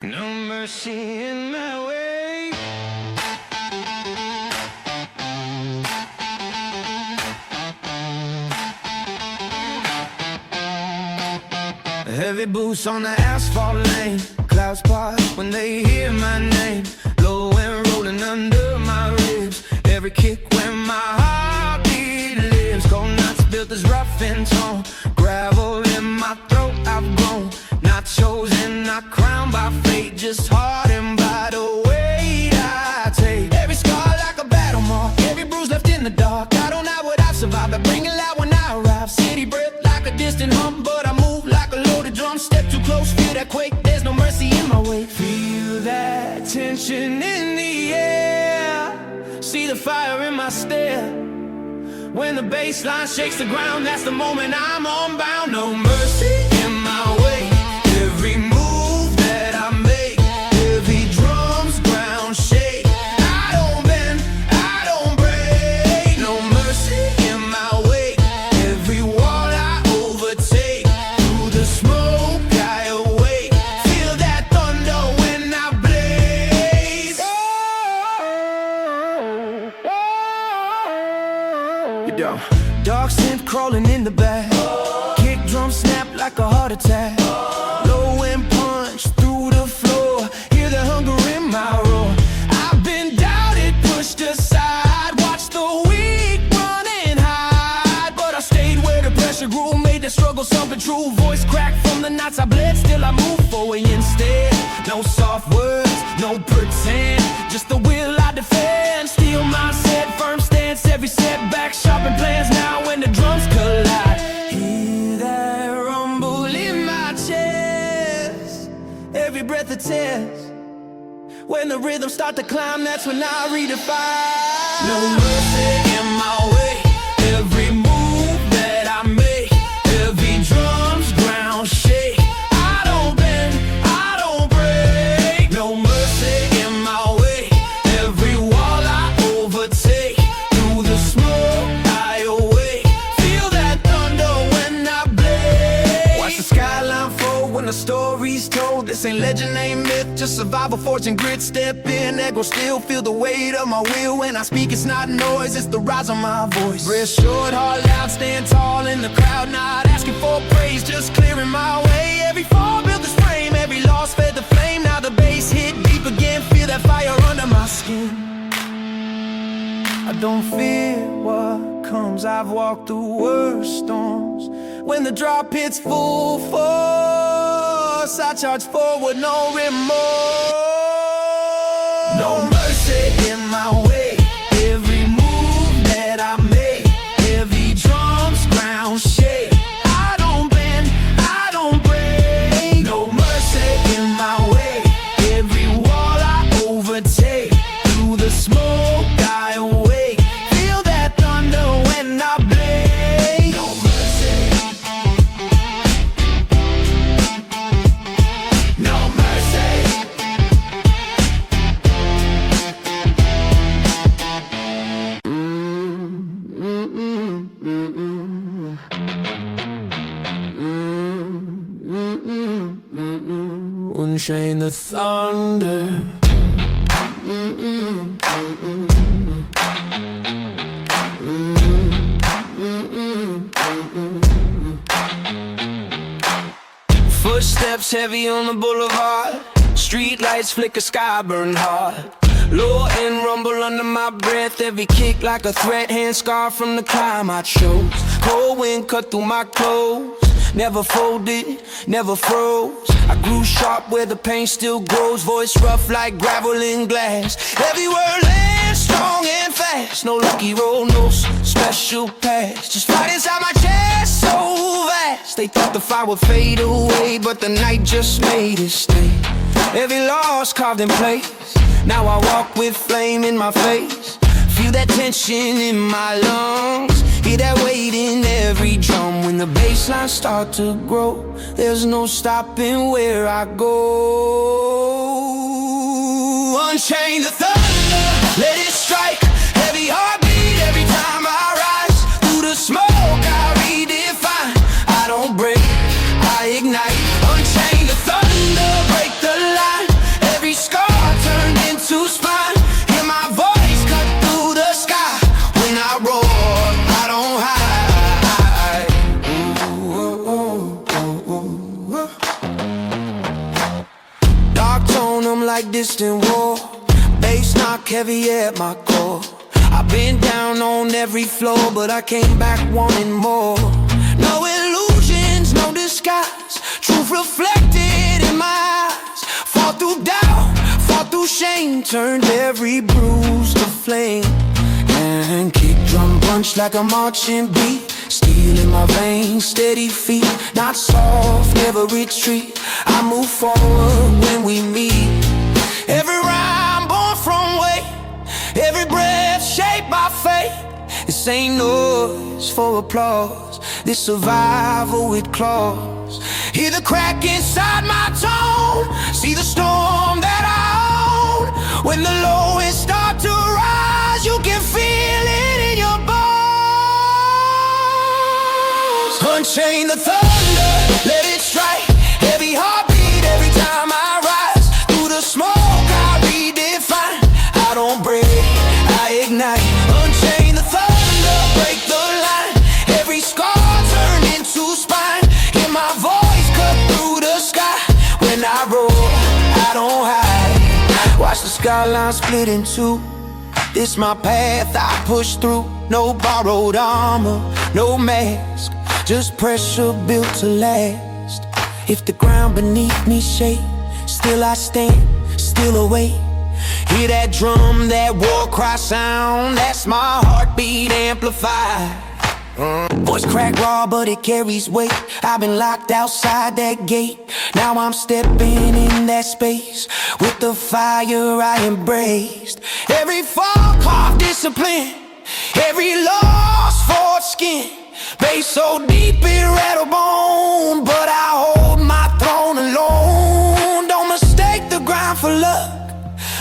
No mercy in my way. Heavy boots on the asphalt lane. Clouds part when they hear my name. Low and rolling under my ribs. Every kick when my heartbeat lives. Cold nights built this rough and tone. Gravel in my throat, I've grown. Not chosen, not crowned by fate. Just hardened by the weight I take. Every scar like a battle mark. Every bruise left in the dark. I don't know what I've survived. I bring it loud when I arrive. City breath like a distant hum, but I move like a loaded drum. Step too close, feel that quake. There's no mercy in my way. Feel that tension in the air. See the fire in my stare. When the bass line shakes the ground, that's the moment I'm unbound. No mercy in my way. Every move that I make, heavy drums, ground shake. I don't bend, I don't break. No mercy in my way. Every wall I overtake. Through the smoke I awake. Feel that thunder when I blaze. You don't. Dark scent crawling in the back. Kick drum snap like a heart attack. Low and punch through the floor. Hear the hunger in my roar. I've been doubted, pushed aside. Watched the weak run and hide. But I stayed where the pressure grew. Made the struggle something true. Voice cracked from the nights I bled. Still I move forward instead. No soft words, no pretend. Just the will I defend. Steel mindset, firm stance. Every setback, sharpen plans. Now when the drums collide, hear that rumble in my chest. Every breath a test. When the rhythm start to climb, that's when I redefine. No mercy in my way. Every move that I make, heavy drums, ground shake. I don't bend, I don't break. No mercy in my way. Every wall I overtake. Through the smoke I awake. Feel that thunder when I blaze. Watch the skyline fold when the story's told. This ain't legend, ain't myth, just survival, forge and grit. Step in, ego still, feel the weight of my will. When I speak, it's not noise, it's the rise of my voice. Breath short, heart loud, stand tall in the crowd. Not asking for praise, just clearing my way. Every fall built this frame, every loss fed the flame. Now the bass hit deep again, feel that fire under my skin. I don't fear what comes, I've walked through worse storms. When the drop hits full force, I charge forward, no remorse. No mercy in my way. Every move that I make, heavy drums, ground shake. I don't bend, I don't break. No mercy in my way. Every wall I overtake. Through the smoke I awake. Feel that thunder when I blaze. No mercy. No mercy. Unchain the thunder. Footsteps heavy on the boulevard. Street lights flicker, sky burn hard. Low and rumble under my breath. Every kick like a threat, hand scarred from the climb I chose. Cold wind cut through my clothes. Never folded, never froze. I grew sharp where the pain still grows. Voice rough like gravel in glass. Every word lands strong and fast. No lucky roll, no special pass. Just fight inside my chest so vast. They thought the fire would fade away, but the night just made it stay. Every loss carved in place. Now I walk with flame in my face. Feel that tension in my lungs. Hear that weight in every drum. When the bass lines start to grow, there's no stopping where I go. Unchain the thunder, let it strike. Heavy heartbeat every time I rise. Through the smoke I redefine. I don't break, I ignite. Unchain the thunder, break the line. them like distant war. Bass knock heavy at my core. I've been down on every floor, but I came back wanting more. No illusions, no disguise, truth reflected in my eyes. Fought through doubt, fought through shame, turned every bruise to flame. And kick drum punch like a marching beat, steel in my veins, steady feet. Not soft, never retreat, I move forward when we meet. Every rhyme born from weight, every breath shaped by fate. This ain't noise for applause, this survival with claws. Hear the crack inside my tone, see the storm that I own. When the lowest start to rise, you can feel it in your bones. Unchain the thunder, let it strike. Heavy heartbeat every time I rise. Through the smoke I redefine. I don't break, I ignite. Unchain the thunder, break the line. Every scar turned into spine. Hear my voice cut through the sky. When I roar, I don't hide. Watch the skyline split in two. This my path I push through. No borrowed armor, no mask, just pressure built to last. If the ground beneath me shake, still I stand, still awake. Hear that drum, that war cry sound, that's my heartbeat amplified. Voice crack raw, but it carries weight. I've been locked outside that gate. Now I'm stepping in that space with the fire I embraced. Every fall, carved discipline, every loss forged skin. Bass so deep it rattle bone, but I hold my throne alone. Don't mistake the grind for luck,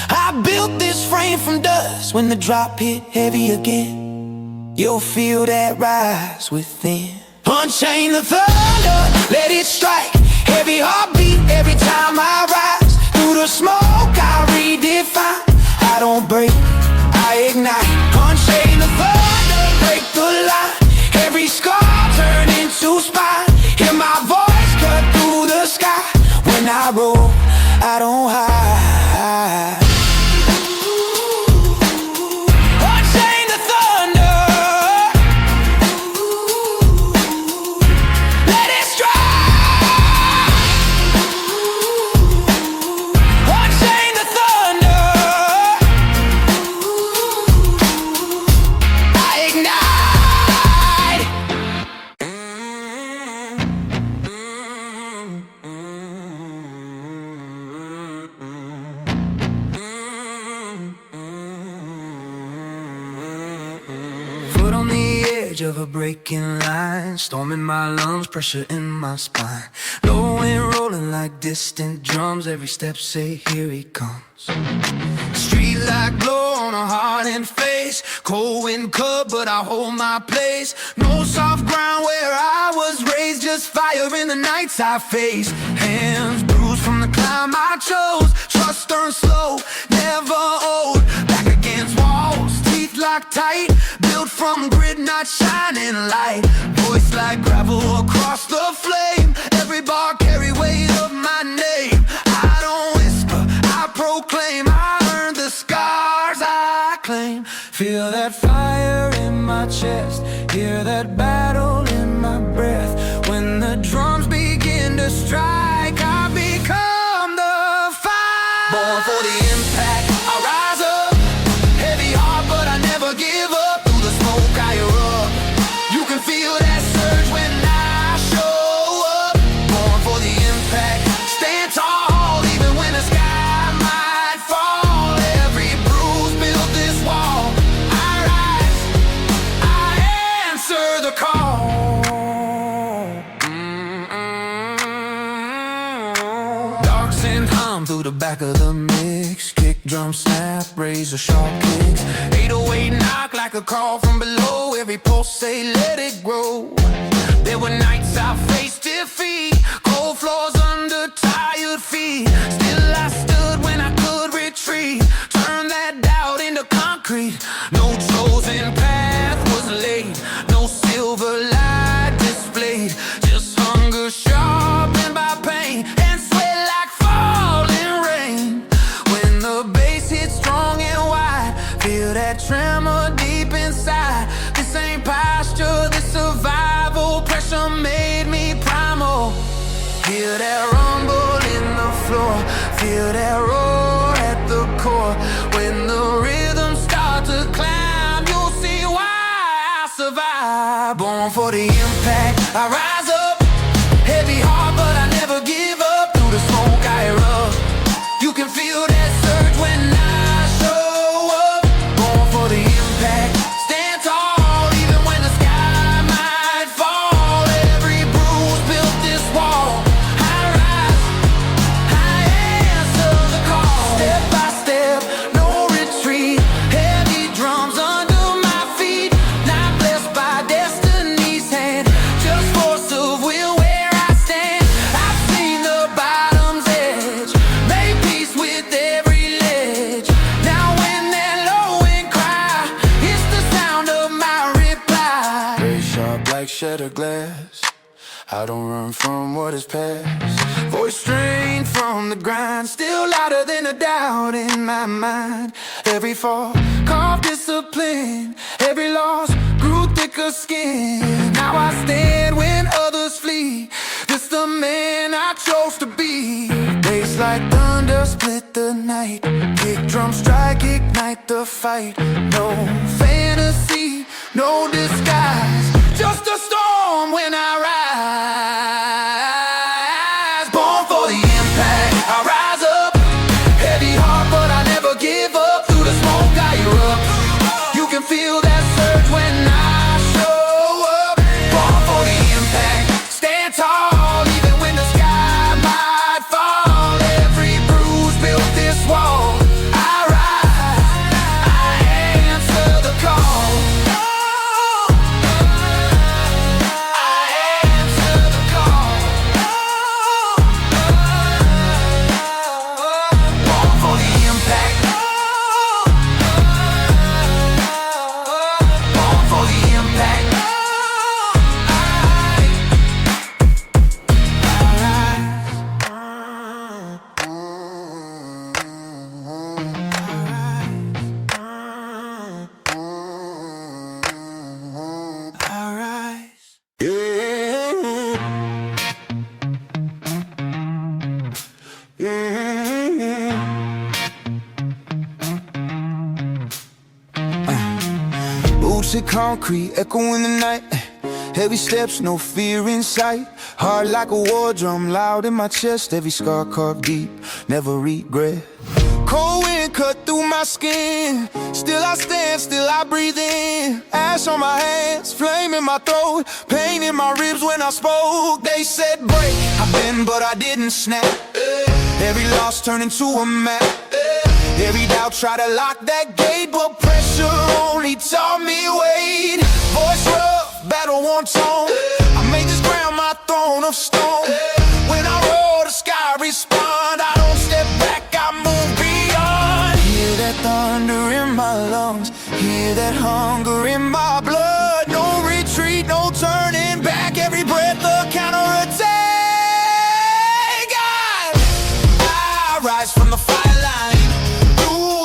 I built this frame from dust. When the drop hit heavy again, you'll feel that rise within. Unchain the thunder, let it strike. Heavy heartbeat every time I rise. Through the smoke I redefine. I don't break, I ignite. Unchain the thunder, break the line. Every scar turn into spine. Hear my voice cut through the sky. When I roar, I don't hide. Foot on the edge of a breaking line, storm in my lungs, pressure in my spine. Low wind rolling like distant drums, every step say here he comes. Street light glow on a hardened face, cold wind cut but I hold my place. No soft ground where I was raised, just fire in the nights I face. Hands bruised from the climb I chose, trust earned slow, never old. Back against walls, teeth locked tight, built from grit, not shining light. Voice like gravel across the flame, every bar carry weight of my name. I don't whisper, I proclaim, I earned the scars I claim. Feel that fire in my chest, hear that battle in my breath. When the drums begin to strike, I become the fire. Born for the impact, I rise up, heavy heart but I never give up. Through the smoke I erupt, you can feel that surge when I show up. Born for the impact, stand tall even when the sky might fall. Every bruise built this wall, I rise, I answer the call. Dark scent hum through the back of the mix, kick drum snap, razor sharp kicks. 808 knock like a call from below, every pulse say let it grow. There were nights I faced defeat, cold floors under tired feet. Still I stood when I could retreat, turn that doubt into concrete. No chosen path was laid, no silver light displayed, just hunger sharpened by pain and sweat like falling rain. hear that roar at the core. When the rhythm starts to climb, you'll see why I survive. Born for the impact, I rise up. Heavy heart, but I never give up. Through the smoke I erupt. You can feel that surge when I show up. Born for the impact, stand tall even when the sky might fall. Every bruise built this wall. I rise, I answer the call. Step by step, no retreat. Heavy drums under my feet. Not blessed by destiny's hand, just force of will where I stand. I've seen the bottom's edge, made peace with every ledge. Now when they're low and cry, it's the sound of my reply. Gray sharp like shattered glass, I don't run from what is past. Voice strained from the grind, still louder than a doubt in my mind. Every fall, carved discipline. Every loss grew thicker skin. Now I stand when others flee. This the man I chose to be. Bass like thunder split the night. Kick drum strike, ignite the fight. No fantasy, no disguise, just a storm when I rise. Born for the impact, I rise up. Heavy heart, but I never give up. Through the smoke I erupt. You can feel that surge when I show up. Born for the impact, stand tall even when the sky might fall. Every bruise built this wall. I rise, I answer the call. I answer the call. Born for the impact. Born for the impact. I rise. Boots of concrete, echo in the night. Heavy steps, no fear in sight. Heart like a war drum, loud in my chest. Every scar carved deep, never regret. Cold wind cut through my skin. Still I stand, still I breathe in. Ash on my hands, flame in my throat. Pain in my ribs when I spoke. They said break, I bend but I didn't snap. Every loss turned into a map. Every doubt tried to lock that gate, but pressure only taught me weight. Voice rough, battle worn tone. I made this ground my throne of stone. When I roar, the sky respond. I don't step back, I move beyond. Hear that thunder in my lungs, hear that hunger in my blood. No retreat, no turning back. Every breath a counterattack. I rise from the fire line.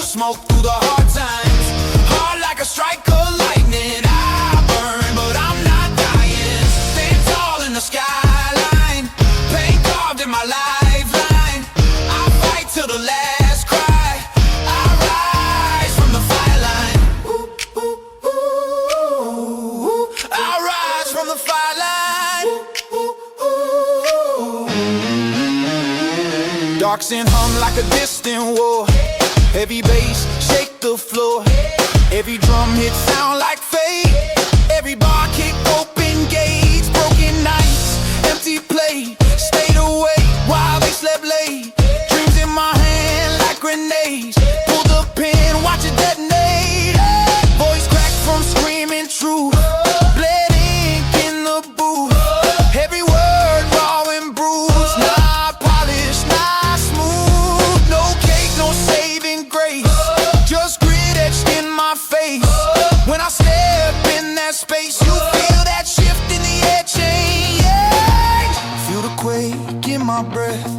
Smoke through the hard times. Hard like a strike of lightning. I burn, but I'm not dying. Stand tall in the skyline. Pain carved in my lifeline. I fight till the last cry. I rise from the fire line. Ooh, ooh, ooh, ooh. I rise from the fire line. Ooh, ooh, ooh. Dark sin hum like a distant war. Heavy bass, shake the floor. Every drum hit sound like fate. Every bar kick, open gates. Broken nights, empty plate. Stayed awake while they slept late. Dreams in my hand like grenades. Pull the pin, watch it detonate. Voice cracked from screaming truth. Bled ink in the booth. Every word raw and bruised. Not polished, not smooth. No cake, no saving grace. Just grit etched in my face. When I step in that space, you feel that shift in the air change. Feel the quake in my breath.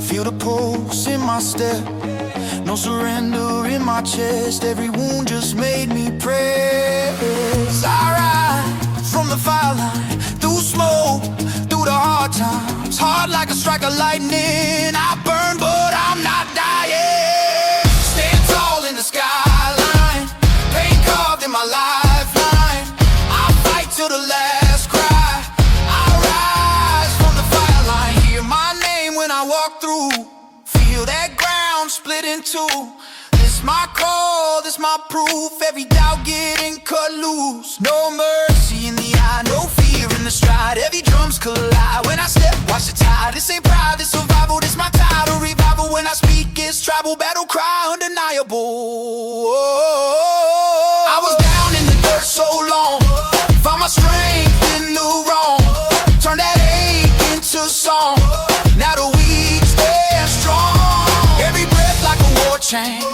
Feel the pulse in my step. No surrender in my chest. Every wound just made me press. I rise from the fire line. Through smoke, through the hard times, hard like a strike of lightning. I burn, but I'm not dying. Stand tall in the skyline, paint carved in my lifeline. I fight till the last cry. I rise from the fire line. Hear my name when I walk through. Feel that ground split in two. This my call, this my proof. Every doubt getting cut loose. No mercy in the eye, no fear in the stride. Heavy drums collide when I step, watch the tide. This ain't pride, this survival, this my title. Revival when I speak, it's tribal, battle cry, undeniable. I was down in the dirt so long, found my strength in the wrong. Turn that ache into song. Now the weak stand strong. Every breath like a war chant.